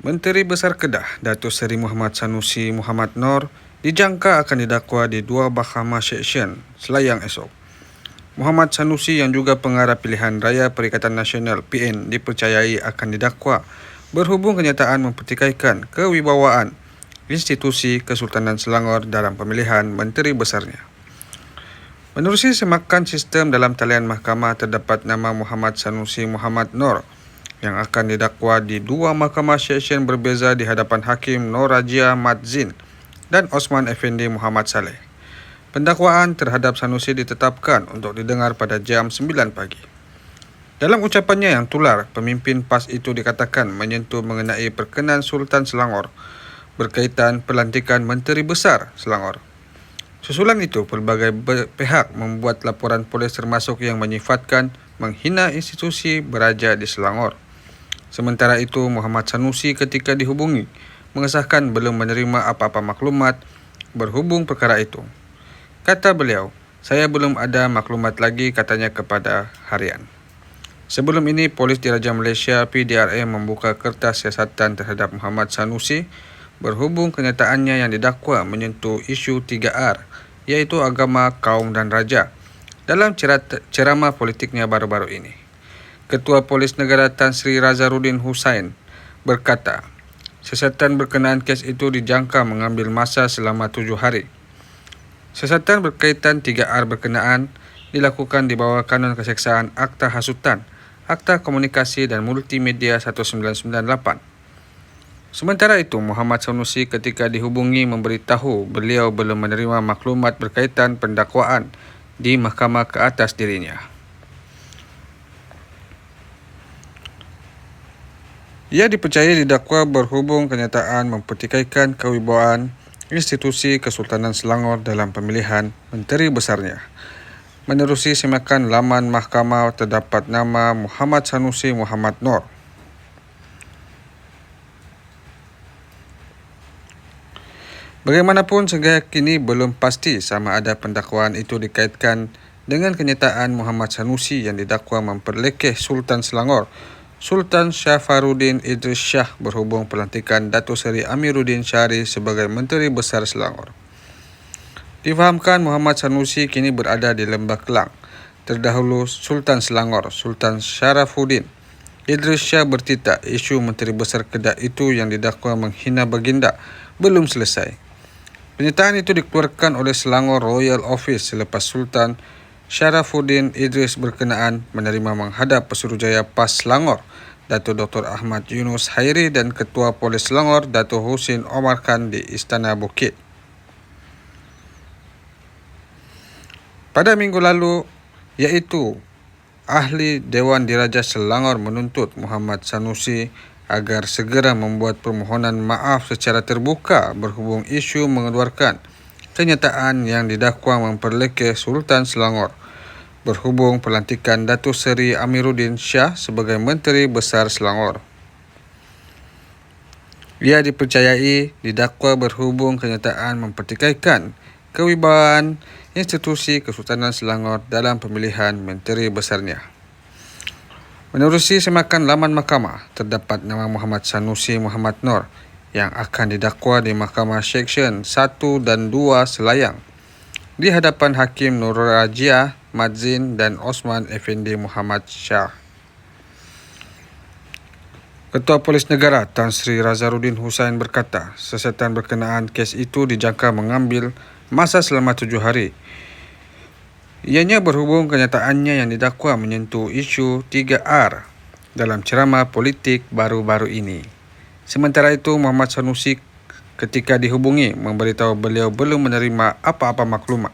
Menteri Besar Kedah, Datuk Seri Muhammad Sanusi Muhammad Nor, dijangka akan didakwa di dua Mahkamah Seksyen Selayang esok. Muhammad Sanusi yang juga pengarah pilihan raya Perikatan Nasional PN dipercayai akan didakwa berhubung kenyataan mempertikaikan kewibawaan institusi Kesultanan Selangor dalam pemilihan menteri besarnya. Menerusi semakan sistem dalam talian mahkamah terdapat nama Muhammad Sanusi Muhammad Nor yang akan didakwa di dua Mahkamah Seksyen berbeza di hadapan Hakim Nur Rajia Madzin dan Osman Effendi Muhammad Saleh. Pendakwaan terhadap Sanusi ditetapkan untuk didengar pada jam 9 pagi. Dalam ucapannya yang tular, pemimpin PAS itu dikatakan menyentuh mengenai perkenan Sultan Selangor berkaitan pelantikan Menteri Besar Selangor. Susulan itu, pelbagai pihak membuat laporan polis termasuk yang menyifatkan menghina institusi beraja di Selangor. Sementara itu, Muhammad Sanusi ketika dihubungi mengesahkan belum menerima apa-apa maklumat berhubung perkara itu. Kata beliau, "Saya belum ada maklumat lagi," katanya kepada harian. Sebelum ini, Polis Diraja Malaysia PDRM membuka kertas siasatan terhadap Muhammad Sanusi berhubung kenyataannya yang didakwa menyentuh isu 3R, iaitu agama, kaum dan raja, dalam ceramah politiknya baru-baru ini. Ketua Polis Negara Tan Sri Razarudin Hussain berkata, siasatan berkenaan kes itu dijangka mengambil masa selama 7 hari. Siasatan berkaitan 3R berkenaan dilakukan di bawah Kanun Keseksaan Akta Hasutan, Akta Komunikasi dan Multimedia 1998. Sementara itu, Muhammad Sanusi ketika dihubungi memberitahu beliau belum menerima maklumat berkaitan pendakwaan di mahkamah ke atas dirinya. Ia dipercayai didakwa berhubung kenyataan mempertikaikan kewibawaan institusi Kesultanan Selangor dalam pemilihan menteri besarnya. Menerusi semakan laman mahkamah terdapat nama Muhammad Sanusi Muhammad Nor. Bagaimanapun, sehingga kini belum pasti sama ada pendakwaan itu dikaitkan dengan kenyataan Muhammad Sanusi yang didakwa memperlekeh Sultan Selangor, Sultan Syafaruddin Idris Shah berhubung pelantikan Datuk Seri Amiruddin Syari sebagai Menteri Besar Selangor. Difahamkan Muhammad Sanusi kini berada di Lembah Kelang. Terdahulu Sultan Selangor, Sultan Syarafuddin Idris Shah bertitak isu Menteri Besar Kedah itu yang didakwa menghina baginda belum selesai. Pernyataan itu dikeluarkan oleh Selangor Royal Office selepas Sultan Syarafuddin Idris berkenaan menerima menghadap Pesuruhjaya PAS Selangor, Datuk Dr. Ahmad Yunus Hairi dan Ketua Polis Selangor, Datuk Husin Omar Khan di Istana Bukit. Pada minggu lalu, iaitu Ahli Dewan Diraja Selangor menuntut Muhammad Sanusi agar segera membuat permohonan maaf secara terbuka berhubung isu mengeluarkan kenyataan yang didakwa memperlekeh Sultan Selangor berhubung pelantikan Datuk Seri Amiruddin Shah sebagai Menteri Besar Selangor. Ia dipercayai didakwa berhubung kenyataan mempertikaikan kewibawaan institusi Kesultanan Selangor dalam pemilihan menteri besarnya. Menerusi semakan laman mahkamah, terdapat nama Muhammad Sanusi Muhammad Nor yang akan didakwa di Mahkamah Seksyen 1 dan 2 Selayang di hadapan Hakim Nur Rajia Madzin dan Osman Effendi Muhammad Shah. Ketua Polis Negara Tan Sri Razarudin Hussain berkata, siasatan berkenaan kes itu dijangka mengambil masa selama 7 hari. Ianya berhubung kenyataannya yang didakwa menyentuh isu 3R dalam ceramah politik baru-baru ini. Sementara itu, Muhammad Sanusi ketika dihubungi memberitahu beliau belum menerima apa-apa maklumat